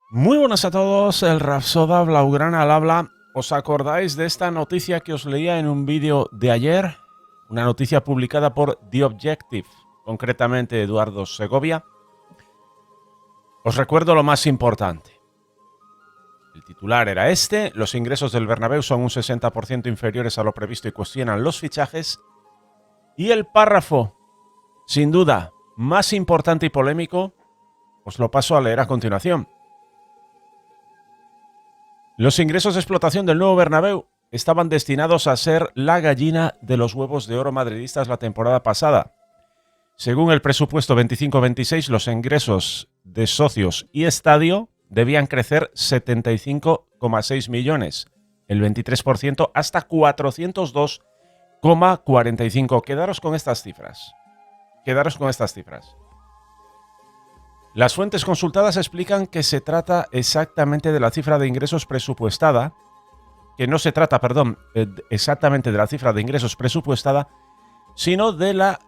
Muy buenas a todos, el Rapsoda Blaugrana al habla. ¿Os acordáis de esta noticia que os leía en un vídeo de ayer? Una noticia publicada por The Objective, concretamente Eduardo Segovia. Os recuerdo lo más importante. El titular era este: los ingresos del Bernabéu son un 60% inferiores a lo previsto y cuestionan los fichajes. Y el párrafo, sin duda, más importante y polémico, os lo paso a leer a continuación. Los ingresos de explotación del nuevo Bernabéu estaban destinados a ser la gallina de los huevos de oro madridistas la temporada pasada. Según el presupuesto 25-26, los ingresos de socios y estadio debían crecer 75,6 millones, el 23%, hasta 402,45. Quedaros con estas cifras. Las fuentes consultadas explican que se trata exactamente de la cifra de ingresos presupuestada, exactamente de la cifra de ingresos presupuestada, sino de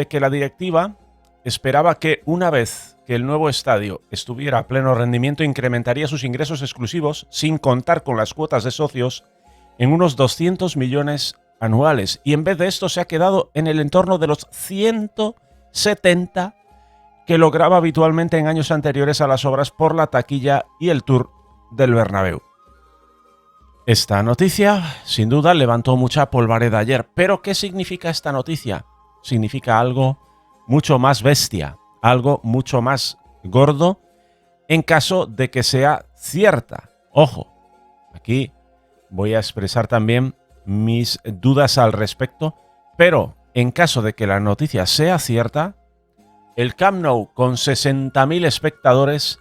que la directiva esperaba que una vez que el nuevo estadio estuviera a pleno rendimiento incrementaría sus ingresos exclusivos, sin contar con las cuotas de socios, en unos 200 millones anuales. Y en vez de esto se ha quedado en el entorno de los 170 que lograba habitualmente en años anteriores a las obras por la taquilla y el tour del Bernabéu. Esta noticia, sin duda, levantó mucha polvareda ayer. ¿Pero qué significa esta noticia? Significa algo mucho más bestia, algo mucho más gordo, en caso de que sea cierta. Ojo, aquí voy a expresar también mis dudas al respecto, pero en caso de que la noticia sea cierta, el Camp Nou, con 60.000 espectadores,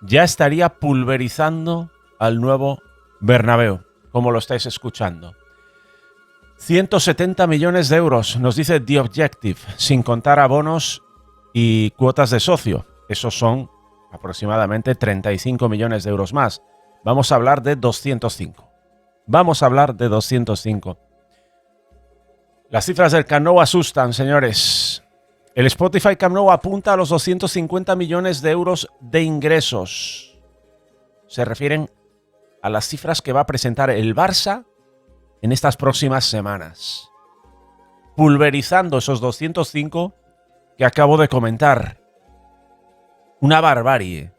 ya estaría pulverizando al nuevo Bernabéu, como lo estáis escuchando. 170 millones de euros, nos dice The Objective, sin contar abonos y cuotas de socio. Esos son aproximadamente 35 millones de euros más. Vamos a hablar de 205. Las cifras del Camp Nou asustan, señores. El Spotify Camp Nou apunta a los 250 millones de euros de ingresos. Se refieren a las cifras que va a presentar el Barça en estas próximas semanas, pulverizando esos 205 que acabo de comentar. Una barbarie.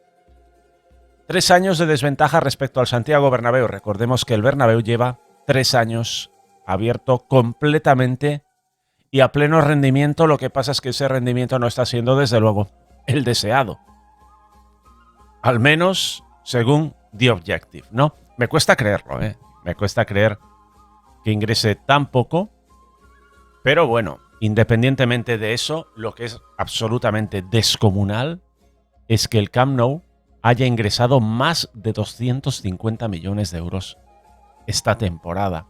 3 años de desventaja respecto al Santiago Bernabéu. Recordemos que el Bernabéu lleva 3 años abierto completamente y a pleno rendimiento. Lo que pasa es que ese rendimiento no está siendo, desde luego, el deseado. Al menos según The Objective, ¿no? Me cuesta creerlo, ¿eh? Me cuesta creer que ingrese tan poco. Pero bueno, independientemente de eso, lo que es absolutamente descomunal es que el Camp Nou haya ingresado más de 250 millones de euros esta temporada.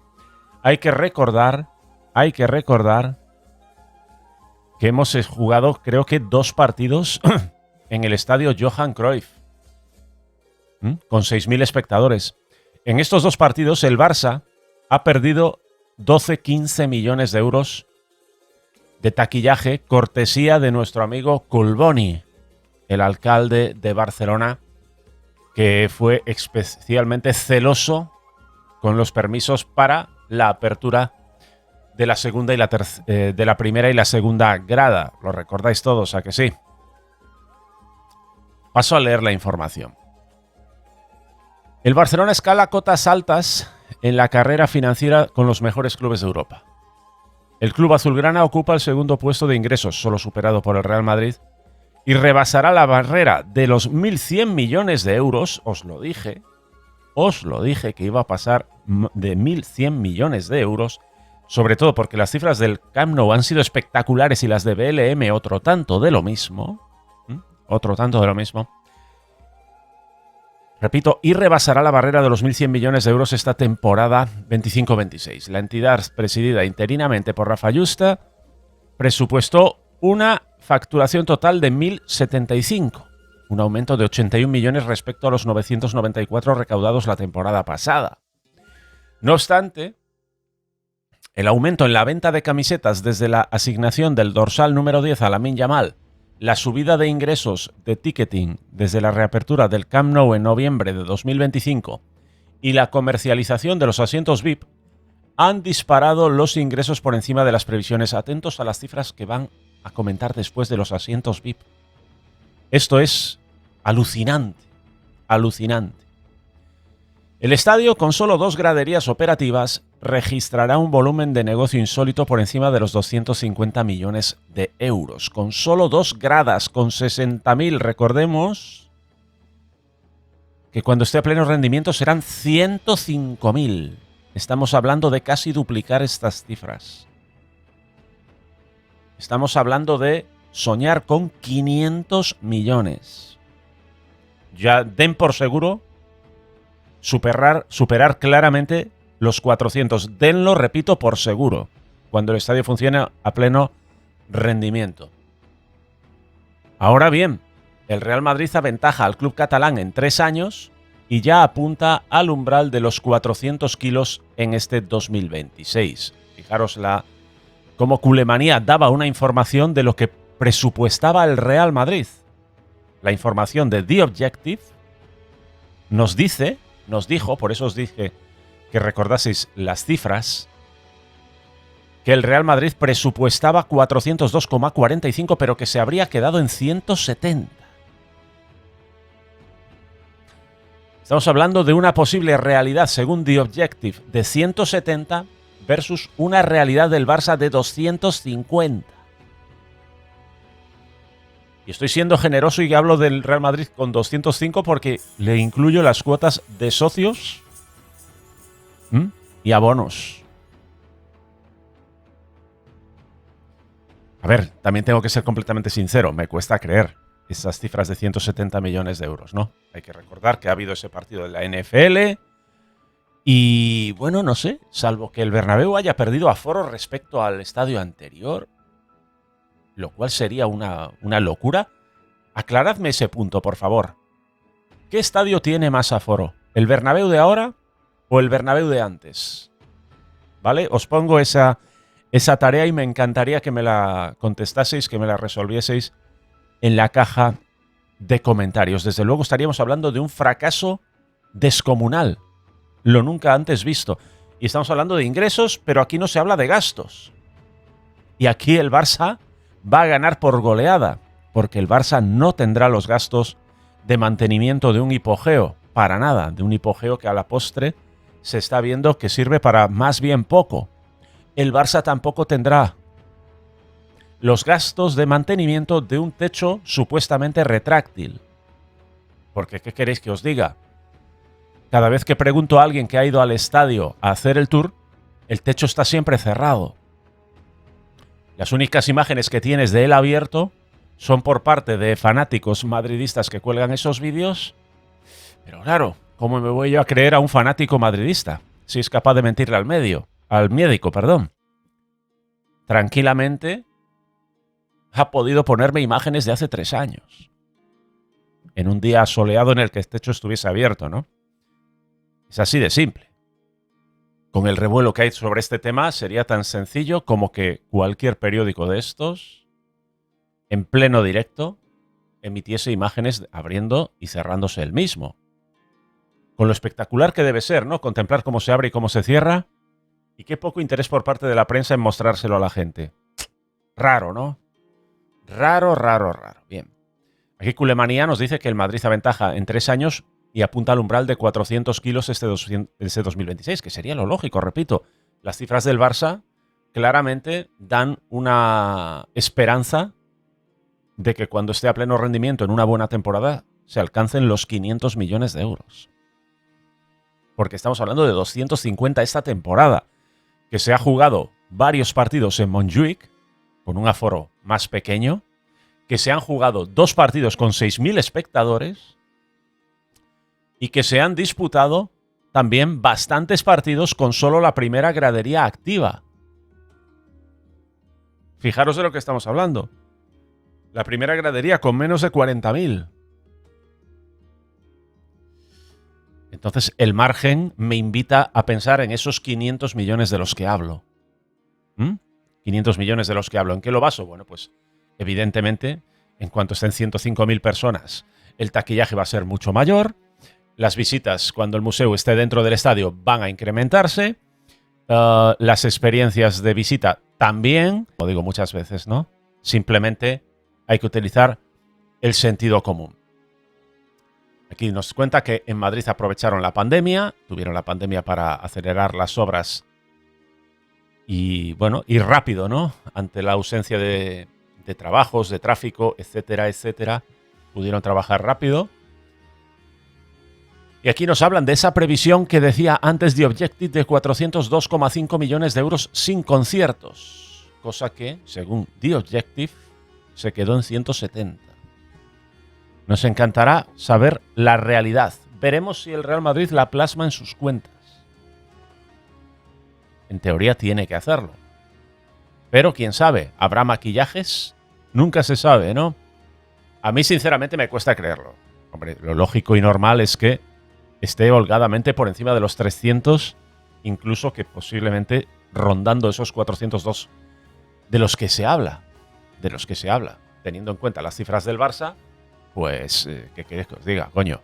Hay que recordar que hemos jugado, creo que 2 partidos en el estadio Johan Cruyff, con 6.000 espectadores. En estos 2 partidos el Barça ha perdido 12-15 millones de euros de taquillaje, cortesía de nuestro amigo Collboni, el alcalde de Barcelona, que fue especialmente celoso con los permisos para la apertura de la segunda y de la primera y la segunda grada. Lo recordáis todos, ¿a que sí? Paso a leer la información. El Barcelona escala cotas altas en la carrera financiera con los mejores clubes de Europa. El club azulgrana ocupa el segundo puesto de ingresos, solo superado por el Real Madrid, y rebasará la barrera de los 1.100 millones de euros. Os lo dije que iba a pasar de 1.100 millones de euros, sobre todo porque las cifras del Camp Nou han sido espectaculares y las de BLM otro tanto de lo mismo. Repito, y rebasará la barrera de los 1.100 millones de euros esta temporada 25-26. La entidad, presidida interinamente por Rafa Yusta, presupuestó una facturación total de 1.075, un aumento de 81 millones respecto a los 994 recaudados la temporada pasada. No obstante, el aumento en la venta de camisetas desde la asignación del dorsal número 10 a Lamine Yamal la subida de ingresos de ticketing desde la reapertura del Camp Nou en noviembre de 2025 y la comercialización de los asientos VIP han disparado los ingresos por encima de las previsiones. Atentos a las cifras que van a comentar después de los asientos VIP. Esto es alucinante, alucinante. El estadio, con solo 2 graderías operativas, registrará un volumen de negocio insólito por encima de los 250 millones de euros. Con solo 2 gradas, con 60.000, recordemos que cuando esté a pleno rendimiento serán 105.000. Estamos hablando de casi duplicar estas cifras. Estamos hablando de soñar con 500 millones. Ya den por seguro superar claramente los 400. Denlo, repito, por seguro, cuando el estadio funcione a pleno rendimiento. Ahora bien, el Real Madrid aventaja al club catalán en 3 años y ya apunta al umbral de los 400 kilos en este 2026. Fijaros cómo Culemanía daba una información de lo que presupuestaba el Real Madrid. La información de The Objective nos dijo, por eso os dije que recordaseis las cifras, que el Real Madrid presupuestaba 402,45, pero que se habría quedado en 170. Estamos hablando de una posible realidad, según The Objective, de 170 versus una realidad del Barça de 250. Y estoy siendo generoso y hablo del Real Madrid con 205 porque le incluyo las cuotas de socios y abonos. A ver, también tengo que ser completamente sincero, me cuesta creer esas cifras de 170 millones de euros, ¿no? Hay que recordar que ha habido ese partido de la NFL y, bueno, no sé, salvo que el Bernabéu haya perdido aforo respecto al estadio anterior, lo cual sería una locura. Aclaradme ese punto, por favor. ¿Qué estadio tiene más aforo? ¿El Bernabéu de ahora o el Bernabéu de antes? ¿Vale? Os pongo esa tarea y me encantaría que me la contestaseis, que me la resolvieseis en la caja de comentarios. Desde luego estaríamos hablando de un fracaso descomunal, lo nunca antes visto. Y estamos hablando de ingresos, pero aquí no se habla de gastos. Y aquí el Barça va a ganar por goleada, porque el Barça no tendrá los gastos de mantenimiento de un hipogeo, para nada, de un hipogeo que a la postre se está viendo que sirve para más bien poco. El Barça tampoco tendrá los gastos de mantenimiento de un techo supuestamente retráctil. Porque, ¿qué queréis que os diga? Cada vez que pregunto a alguien que ha ido al estadio a hacer el tour, el techo está siempre cerrado. Las únicas imágenes que tienes de él abierto son por parte de fanáticos madridistas que cuelgan esos vídeos. Pero claro, ¿cómo me voy yo a creer a un fanático madridista si es capaz de mentirle al médico, perdón? Tranquilamente ha podido ponerme imágenes de hace 3 años. En un día soleado en el que el techo estuviese abierto, ¿no? Es así de simple. Con el revuelo que hay sobre este tema, sería tan sencillo como que cualquier periódico de estos, en pleno directo, emitiese imágenes abriendo y cerrándose el mismo. Con lo espectacular que debe ser, ¿no? Contemplar cómo se abre y cómo se cierra. Y qué poco interés por parte de la prensa en mostrárselo a la gente. Raro, ¿no? Raro. Bien. Aquí Culemanía nos dice que el Madrid aventaja en 3 años y apunta al umbral de 400 kilos este 2026, que sería lo lógico, repito. Las cifras del Barça claramente dan una esperanza de que cuando esté a pleno rendimiento en una buena temporada se alcancen los 500 millones de euros. Porque estamos hablando de 250 esta temporada, que se ha jugado varios partidos en Montjuic, con un aforo más pequeño, que se han jugado 2 partidos con 6.000 espectadores y que se han disputado también bastantes partidos con solo la primera gradería activa. Fijaros de lo que estamos hablando. La primera gradería con menos de 40.000. Entonces el margen me invita a pensar en esos 500 millones de los que hablo. 500 millones de los que hablo. ¿En qué lo baso? Bueno, pues evidentemente En cuanto estén 105.000 personas, el taquillaje va a ser mucho mayor. Las visitas, cuando el museo esté dentro del estadio, van a incrementarse. Las experiencias de visita también, lo digo muchas veces, ¿no? Simplemente hay que utilizar el sentido común. Aquí nos cuenta que en Madrid aprovecharon la pandemia, tuvieron la pandemia para acelerar las obras y, bueno, ir rápido, ¿no? Ante la ausencia de trabajos, de tráfico, etcétera, etcétera. Pudieron trabajar rápido. Y aquí nos hablan de esa previsión que decía antes The Objective de 402,5 millones de euros sin conciertos. Cosa que, según The Objective, se quedó en 170. Nos encantará saber la realidad. Veremos si el Real Madrid la plasma en sus cuentas. En teoría tiene que hacerlo. Pero quién sabe, ¿habrá maquillajes? Nunca se sabe, ¿no? A mí sinceramente me cuesta creerlo. Hombre, lo lógico y normal es que esté holgadamente por encima de los 300, incluso que posiblemente rondando esos 402 de los que se habla. Teniendo en cuenta las cifras del Barça, pues, ¿qué queréis que os diga? Coño,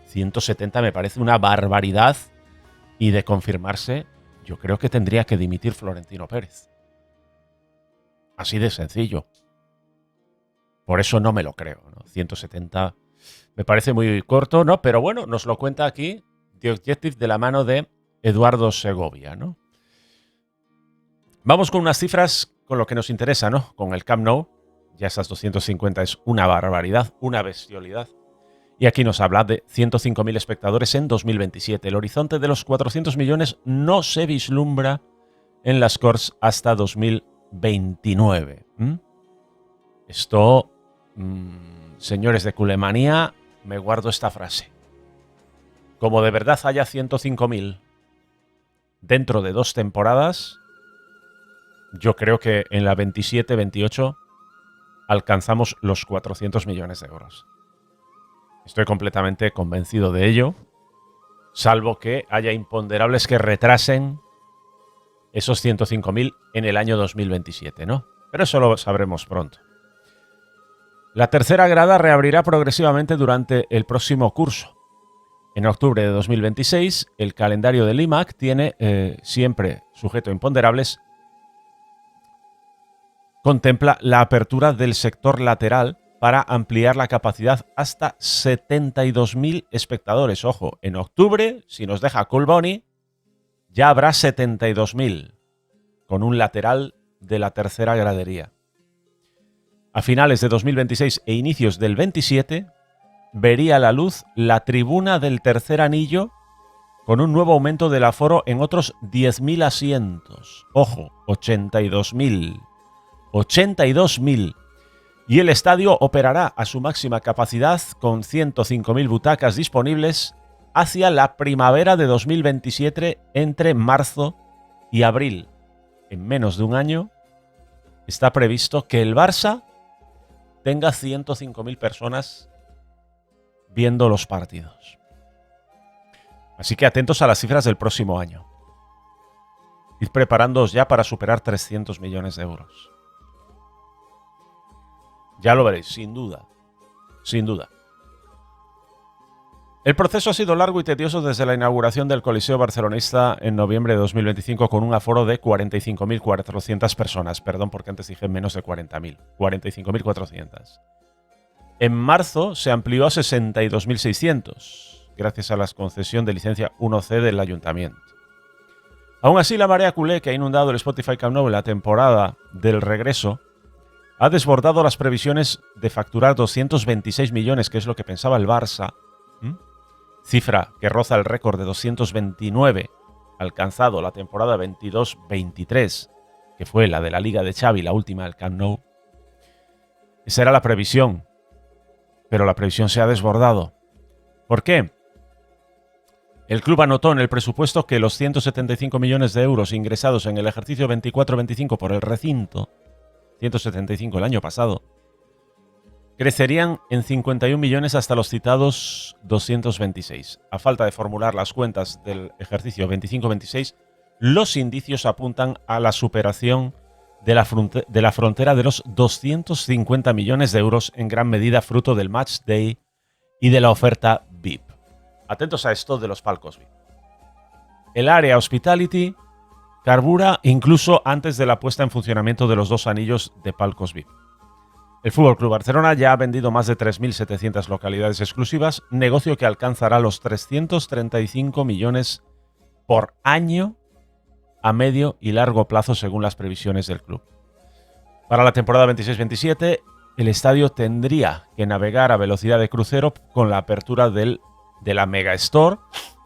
170 me parece una barbaridad y de confirmarse, yo creo que tendría que dimitir Florentino Pérez. Así de sencillo. Por eso no me lo creo, ¿no? 170 me parece muy corto, ¿no? Pero bueno, nos lo cuenta aquí The Objective de la mano de Eduardo Segovia, ¿no? Vamos con unas cifras con lo que nos interesa, ¿no? Con el Camp Nou. Ya esas 250 es una barbaridad, una bestialidad. Y aquí nos habla de 105.000 espectadores en 2027. El horizonte de los 400 millones no se vislumbra en las Corts hasta 2029. Esto, señores de Culemanía, me guardo esta frase. Como de verdad haya 105.000 dentro de 2 temporadas, yo creo que en la 27-28 alcanzamos los 400 millones de euros. Estoy completamente convencido de ello, salvo que haya imponderables que retrasen esos 105.000 en el año 2027, ¿no? Pero eso lo sabremos pronto. La tercera grada reabrirá progresivamente durante el próximo curso. En octubre de 2026, el calendario del IMAC tiene, siempre sujeto a imponderables, contempla la apertura del sector lateral para ampliar la capacidad hasta 72.000 espectadores. Ojo, en octubre, si nos deja Cool Bunny, ya habrá 72.000, con un lateral de la tercera gradería. A finales de 2026 e inicios del 27, vería la luz la tribuna del tercer anillo con un nuevo aumento del aforo en otros 10.000 asientos. Ojo, 82.000. 82.000. Y el estadio operará a su máxima capacidad con 105.000 butacas disponibles hacia la primavera de 2027, entre marzo y abril. En menos de un año está previsto que el Barça tenga 105.000 personas viendo los partidos. Así que atentos a las cifras del próximo año. Id preparándoos ya para superar 300 millones de euros. Ya lo veréis, sin duda. Sin duda. El proceso ha sido largo y tedioso desde la inauguración del Coliseo barcelonista en noviembre de 2025 con un aforo de 45.400 personas. Perdón, porque antes dije menos de 40.000. 45.400. En marzo se amplió a 62.600, gracias a la concesión de licencia 1C del Ayuntamiento. Aún así, la marea culé que ha inundado el Spotify Camp Nou en la temporada del regreso ha desbordado las previsiones de facturar 226 millones, que es lo que pensaba el Barça, cifra que roza el récord de 229 alcanzado la temporada 22-23, que fue la de la Liga de Xavi, la última del Camp Nou. Esa era la previsión, pero la previsión se ha desbordado. ¿Por qué? El club anotó en el presupuesto que los 175 millones de euros ingresados en el ejercicio 24-25 por el recinto, 175 el año pasado, crecerían en 51 millones hasta los citados 226. A falta de formular las cuentas del ejercicio 25-26, los indicios apuntan a la superación de la frontera de los 250 millones de euros, en gran medida fruto del Match Day y de la oferta VIP. Atentos a esto de los palcos VIP. El área Hospitality carbura incluso antes de la puesta en funcionamiento de los 2 anillos de palcos VIP. El FC Barcelona ya ha vendido más de 3.700 localidades exclusivas, negocio que alcanzará los 335 millones por año a medio y largo plazo según las previsiones del club. Para la temporada 26-27, el estadio tendría que navegar a velocidad de crucero con la apertura de la Mega Store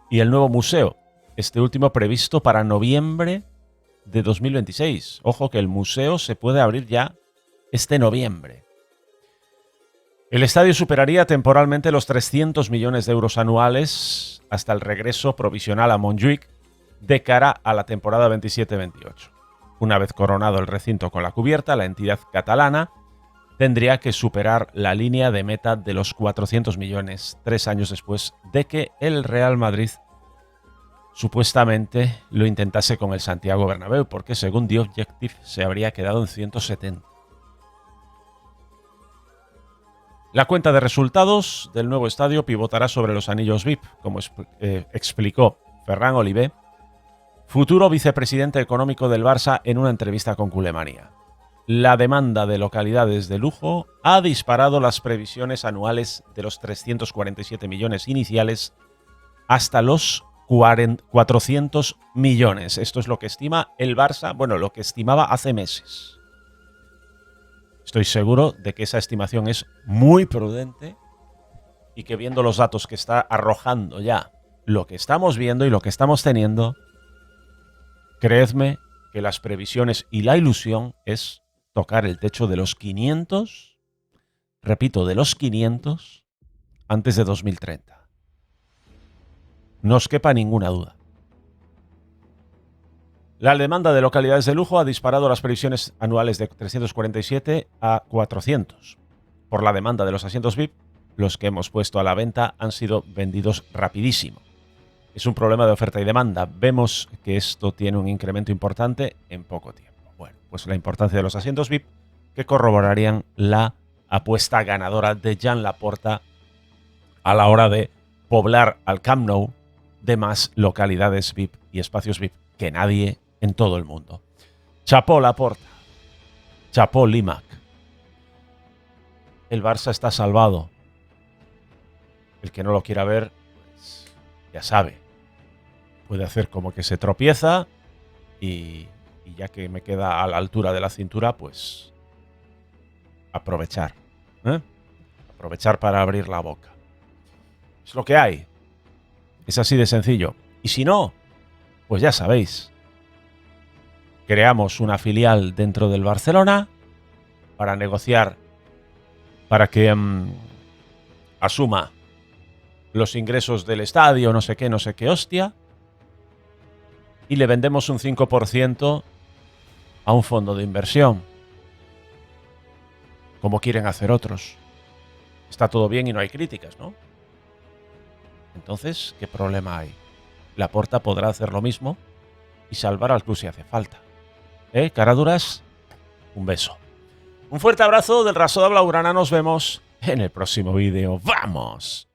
y el nuevo museo, este último previsto para noviembre de 2026. Ojo que el museo se puede abrir ya este noviembre. El estadio superaría temporalmente los 300 millones de euros anuales hasta el regreso provisional a Montjuïc de cara a la temporada 27-28. Una vez coronado el recinto con la cubierta, la entidad catalana tendría que superar la línea de meta de los 400 millones 3 años después de que el Real Madrid supuestamente lo intentase con el Santiago Bernabéu, porque según The Objective se habría quedado en 170. La cuenta de resultados del nuevo estadio pivotará sobre los anillos VIP, como explicó Ferran Olivé, futuro vicepresidente económico del Barça, en una entrevista con Culemanía. La demanda de localidades de lujo ha disparado las previsiones anuales de los 347 millones iniciales hasta los 400 millones. Esto es lo que estima el Barça, bueno, lo que estimaba hace meses. Estoy seguro de que esa estimación es muy prudente y que, viendo los datos que está arrojando ya lo que estamos viendo y lo que estamos teniendo, creedme que las previsiones y la ilusión es tocar el techo de los 500, repito, de los 500 antes de 2030. No os quepa ninguna duda. La demanda de localidades de lujo ha disparado las previsiones anuales de 347 a 400. Por la demanda de los asientos VIP, los que hemos puesto a la venta han sido vendidos rapidísimo. Es un problema de oferta y demanda. Vemos que esto tiene un incremento importante en poco tiempo. Bueno, pues la importancia de los asientos VIP que corroborarían la apuesta ganadora de Joan Laporta a la hora de poblar al Camp Nou de más localidades VIP y espacios VIP que nadie en todo el mundo. Chapó Laporta. Chapó Limac. El Barça está salvado. El que no lo quiera ver, pues ya sabe. Puede hacer como que se tropieza y ya que me queda a la altura de la cintura, pues aprovechar. Aprovechar para abrir la boca. Es lo que hay. Es así de sencillo. Y si no, pues ya sabéis. Creamos una filial dentro del Barcelona para negociar, para que asuma los ingresos del estadio, no sé qué hostia, y le vendemos un 5% a un fondo de inversión, como quieren hacer otros. Está todo bien y no hay críticas, ¿no? Entonces, ¿qué problema hay? Laporta podrá hacer lo mismo y salvar al club si hace falta. Caraduras, un beso. Un fuerte abrazo del Raso de Blaugrana. Nos vemos en el próximo vídeo. ¡Vamos!